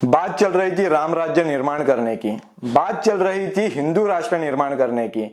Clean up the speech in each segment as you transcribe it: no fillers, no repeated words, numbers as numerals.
बात चल रही थी राम राज्य निर्माण करने की, बात चल रही थी हिंदू राष्ट्र निर्माण करने की,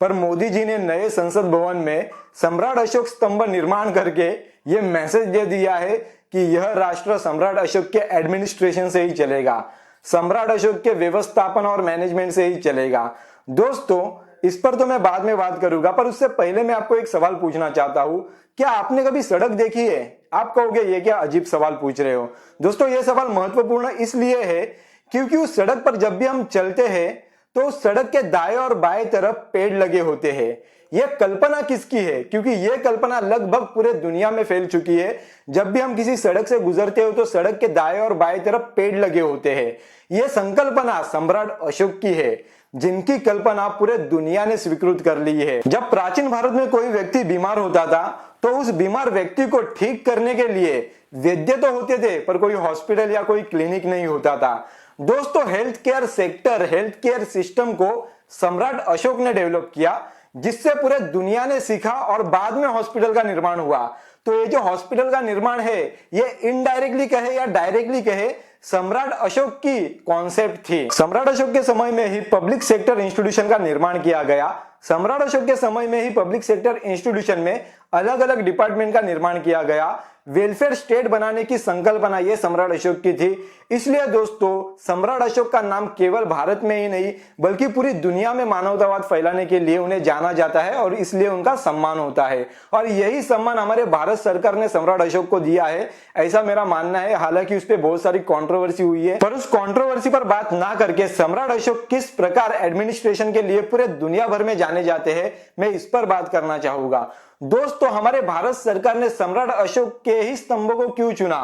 पर मोदी जी ने नए संसद भवन में सम्राट अशोक स्तंभ निर्माण करके ये मैसेज दे दिया है कि यह राष्ट्र सम्राट अशोक के एडमिनिस्ट्रेशन से ही चलेगा, सम्राट अशोक के व्यवस्थापन और मैनेजमेंट से ही चलेगा। दोस्तों, इस पर तो मैं बाद में बात करूंगा, पर उससे पहले मैं आपको एक सवाल पूछना चाहता हूं। क्या आपने कभी सड़क देखी है? आप कहोगे ये क्या अजीब सवाल पूछ रहे हो। दोस्तों, ये सवाल महत्वपूर्ण इसलिए है क्योंकि उस सड़क पर जब भी हम चलते हैं तो उस सड़क के दाएं और बाएं तरफ पेड़ लगे होते हैं। यह कल्पना किसकी है? क्योंकि यह कल्पना लगभग पूरे दुनिया में फैल चुकी है। जब भी हम किसी सड़क से गुजरते हो तो सड़क के दाएं और बाएं तरफ पेड़ लगे होते हैं। यह संकल्पना सम्राट अशोक की है, जिनकी कल्पना पूरे दुनिया ने स्वीकृत कर ली है। जब प्राचीन भारत में कोई व्यक्ति बीमार होता था तो उस बीमार व्यक्ति को ठीक करने के लिए वैद्य तो होते थे, पर कोई हॉस्पिटल या कोई क्लिनिक नहीं होता था। दोस्तों, health care sector, health care system को सम्राट अशोक ने डेवलप किया, जिससे पूरे दुनिया ने सीखा और बाद में हॉस्पिटल का निर्माण हुआ। तो ये जो हॉस्पिटल का निर्माण है, ये इनडायरेक्टली कहे या डायरेक्टली कहे, सम्राट अशोक की कॉन्सेप्ट थी। सम्राट अशोक के समय में ही पब्लिक सेक्टर इंस्टीट्यूशन का निर्माण किया गया। सम्राट अशोक के समय में ही पब्लिक सेक्टर इंस्टीट्यूशन में अलग अलग डिपार्टमेंट का निर्माण किया गया। वेलफेयर स्टेट बनाने की संकल्पना ये सम्राट अशोक की थी। इसलिए दोस्तों, सम्राट अशोक का नाम केवल भारत में ही नहीं बल्कि पूरी दुनिया में मानवतावाद फैलाने के लिए उन्हें जाना जाता है और इसलिए उनका सम्मान होता है। और यही सम्मान हमारे भारत सरकार ने सम्राट अशोक को दिया है, ऐसा मेरा मानना है। हालांकि उस पर बहुत सारी कंट्रोवर्सी हुई है, पर उस कंट्रोवर्सी पर बात ना करके सम्राट अशोक किस प्रकार एडमिनिस्ट्रेशन के लिए पूरे दुनिया भर में जाने जाते हैं, मैं इस पर बात करना चाहूंगा। दोस्तों, हमारे भारत सरकार ने सम्राट अशोक के ही स्तंभों को क्यों चुना?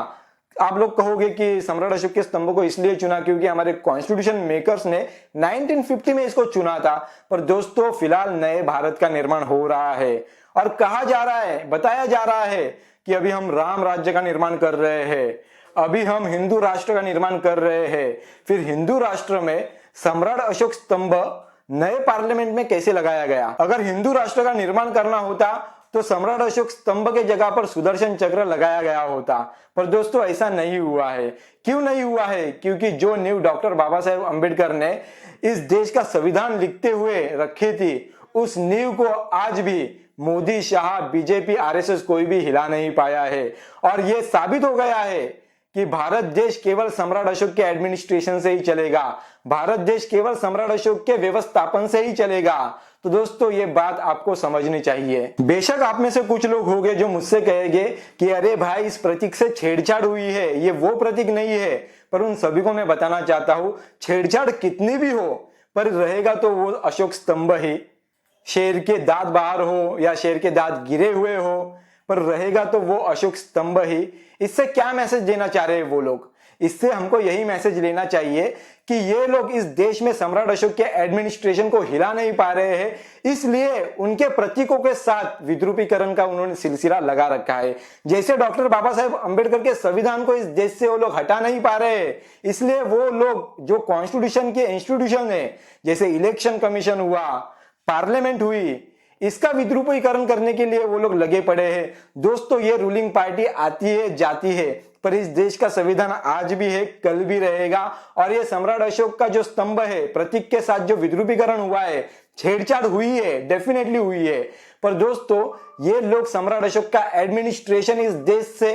आप लोग कहोगे कि सम्राट अशोक के स्तंभों को इसलिए चुना क्योंकि हमारे कॉन्स्टिट्यूशन मेकर्स ने 1950 में इसको चुना था। पर दोस्तों, फिलहाल नए भारत का निर्माण हो रहा है और कहा जा रहा है, बताया जा रहा है कि अभी हम राम राज्य का निर्माण कर रहे हैं, अभी हम हिंदू राष्ट्र का निर्माण कर रहे हैं। फिर हिंदू राष्ट्र में सम्राट अशोक स्तंभ नए पार्लियामेंट में कैसे लगाया गया? अगर हिंदू राष्ट्र का निर्माण करना होता तो सम्राट अशोक स्तंभ के जगह पर सुदर्शन चक्र लगाया गया होता। पर दोस्तों, ऐसा नहीं हुआ है। क्यों नहीं हुआ है? क्योंकि जो नींव डॉक्टर बाबा साहेब अम्बेडकर ने इस देश का संविधान लिखते हुए रखी थी, उस नींव को आज भी मोदी, शाह, बीजेपी, आरएसएस कोई भी हिला नहीं पाया है। और यह साबित हो गया है कि भारत देश केवल सम्राट अशोक के एडमिनिस्ट्रेशन से ही चलेगा, भारत देश केवल सम्राट अशोक के व्यवस्थापन से ही चलेगा। तो दोस्तों, ये बात आपको समझनी चाहिए। बेशक आप में से कुछ लोग होंगे जो मुझसे कहेंगे कि अरे भाई, इस प्रतीक से छेड़छाड़ हुई है, ये वो प्रतीक नहीं है। पर उन सभी को मैं बताना चाहता हूं, छेड़छाड़ कितनी भी हो पर रहेगा तो वो अशोक स्तंभ ही। शेर के दांत बाहर हो या शेर के दांत गिरे हुए हो, पर रहेगा तो वो अशोक स्तंभ ही। इससे क्या मैसेज देना चाह रहे हैं वो लोग? इससे हमको यही मैसेज लेना चाहिए कि ये लोग इस देश में सम्राट अशोक के एडमिनिस्ट्रेशन को हिला नहीं पा रहे हैं, इसलिए उनके प्रतीकों के साथ विद्रूपीकरण का उन्होंने सिलसिला लगा रखा है। जैसे डॉक्टर बाबा साहेब अम्बेडकर के संविधान को इस देश से वो लोग हटा नहीं पा रहे हैं, इसलिए वो लोग जो कॉन्स्टिट्यूशन के इंस्टीट्यूशन है, जैसे इलेक्शन कमीशन हुआ, पार्लियामेंट हुई, इसका विद्रूपीकरण करने के लिए वो लोग लगे पड़े हैं। दोस्तों, ये रूलिंग पार्टी आती है, जाती है, पर इस देश का संविधान आज भी है, कल भी रहेगा। और ये सम्राट अशोक का जो स्तंभ है, प्रतीक के साथ जो विद्रूपीकरण हुआ है, छेड़छाड़ हुई है, डेफिनेटली हुई है। पर दोस्तों, ये लोग सम्राट अशोक का एडमिनिस्ट्रेशन इस देश से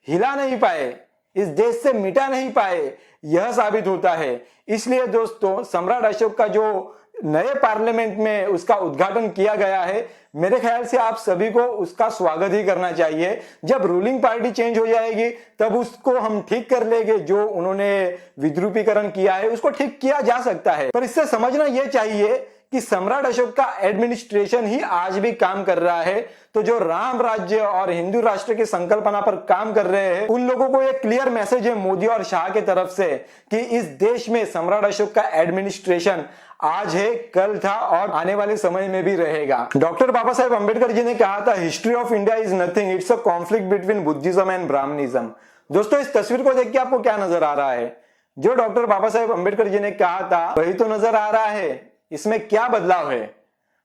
हिला नहीं पाए, इस देश से मिटा नहीं पाए, यह साबित होता है। इसलिए दोस्तों, सम्राट अशोक का जो नए पार्लियामेंट में उसका उद्घाटन किया गया है, मेरे ख्याल से आप सभी को उसका स्वागत ही करना चाहिए। जब रूलिंग पार्टी चेंज हो जाएगी तब उसको हम ठीक कर लेंगे, जो उन्होंने विद्रूपीकरण किया है उसको ठीक किया जा सकता है। पर इससे समझना यह चाहिए कि सम्राट अशोक का एडमिनिस्ट्रेशन ही आज भी काम कर रहा है। तो जो राम राज्य और हिंदू राष्ट्र की संकल्पना पर काम कर रहे हैं, उन लोगों को एक क्लियर मैसेज है मोदी और शाह की तरफ से कि इस देश में सम्राट अशोक का एडमिनिस्ट्रेशन आज है, कल था और आने वाले समय में भी रहेगा। डॉक्टर बाबा साहेब अम्बेडकर जी ने कहा था, history of India is nothing, it's a conflict between Buddhism and Brahmanism. दोस्तों, इस तस्वीर को देख के आपको क्या नजर आ रहा है? जो डॉक्टर बाबा साहेब अम्बेडकर जी ने कहा था वही तो नजर आ रहा है। इसमें क्या बदलाव है?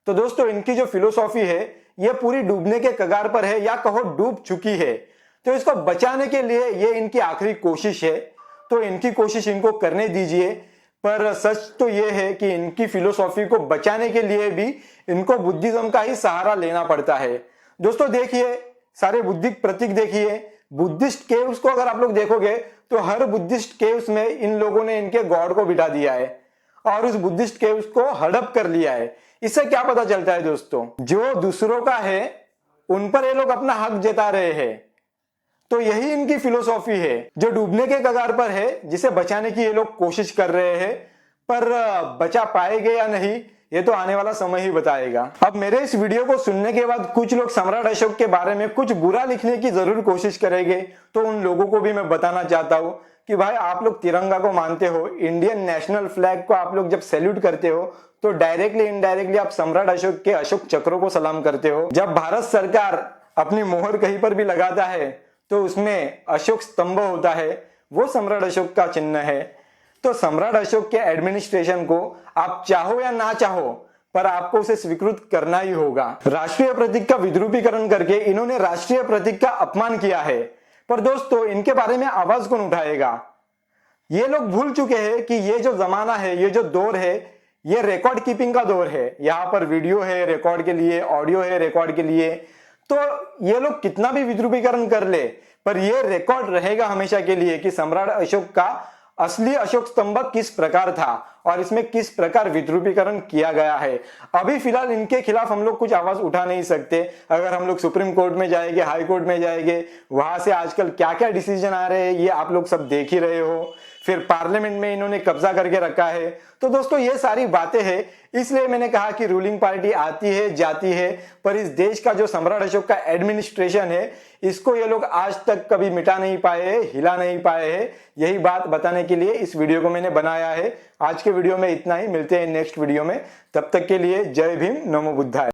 तो दोस्तों, इनकी जो फिलोसॉफी है ये पूरी डूबने के कगार पर है, या कहो डूब चुकी है। तो इसको बचाने के लिए ये इनकी आखिरी कोशिश है। तो इनकी कोशिश इनको करने दीजिए। पर सच तो यह है कि इनकी फिलोसॉफी को बचाने के लिए भी इनको बुद्धिज्म का ही सहारा लेना पड़ता है। दोस्तों देखिए, सारे बुद्धिक प्रतीक देखिए। बुद्धिस्ट केव्स को अगर आप लोग देखोगे तो हर बुद्धिस्ट केव्स में इन लोगों ने इनके गॉड को बिठा दिया है और उस बुद्धिस्ट केव्स को हड़प कर लिया है। इससे क्या पता चलता है दोस्तों, जो दूसरों का है उन पर ये लोग अपना हक जता रहे हैं। तो यही इनकी फिलोसॉफी है जो डूबने के कगार पर है, जिसे बचाने की ये लोग कोशिश कर रहे हैं। पर बचा पाएंगे या नहीं, ये तो आने वाला समय ही बताएगा। अब मेरे इस वीडियो को सुनने के बाद कुछ लोग सम्राट अशोक के बारे में कुछ बुरा लिखने की जरूर कोशिश करेंगे, तो उन लोगों को भी मैं बताना चाहता हूं कि भाई आप लोग तिरंगा को मानते हो, इंडियन नेशनल फ्लैग को आप लोग जब सैल्यूट करते हो तो डायरेक्टली इनडायरेक्टली आप सम्राट अशोक के अशोक चक्रों को सलाम करते हो। जब भारत सरकार अपनी मोहर कहीं पर भी लगाता है तो उसमें अशोक स्तंभ होता है, वो सम्राट अशोक का चिन्ह है। तो सम्राट अशोक के एडमिनिस्ट्रेशन को आप चाहो या ना चाहो पर आपको उसे स्वीकृत करना ही होगा। राष्ट्रीय प्रतीक का विद्रूपीकरण करके इन्होंने राष्ट्रीय प्रतीक का अपमान किया है। पर दोस्तों इनके बारे में आवाज कौन उठाएगा? ये लोग भूल चुके हैं कि ये जो जमाना है, ये जो दौर है, ये रिकॉर्ड कीपिंग का दौर है। यहाँ पर वीडियो है रिकॉर्ड के लिए, ऑडियो है रिकॉर्ड के लिए। तो ये लोग कितना भी विद्रूपीकरण कर ले पर ये रिकॉर्ड रहेगा हमेशा के लिए कि सम्राट अशोक का असली अशोक स्तंभ किस प्रकार था और इसमें किस प्रकार विद्रूपीकरण किया गया है। अभी फिलहाल इनके खिलाफ हम लोग कुछ आवाज उठा नहीं सकते। अगर हम लोग सुप्रीम कोर्ट में जाएंगे, हाई कोर्ट में जाएंगे, वहां से आजकल क्या क्या डिसीजन आ रहे हैं ये आप लोग सब देख ही रहे हो। फिर पार्लियामेंट में इन्होंने कब्जा करके रखा है। तो दोस्तों ये सारी बातें हैं, इसलिए मैंने कहा कि रूलिंग पार्टी आती है जाती है, पर इस देश का जो सम्राट अशोक का एडमिनिस्ट्रेशन है इसको ये लोग आज तक कभी मिटा नहीं पाए हैं, हिला नहीं पाए हैं। यही बात बताने के लिए इस वीडियो को मैंने बनाया है। आज के वीडियो में इतना ही, मिलते हैं नेक्स्ट वीडियो में। तब तक के लिए जय भीम, नमो बुद्धाय।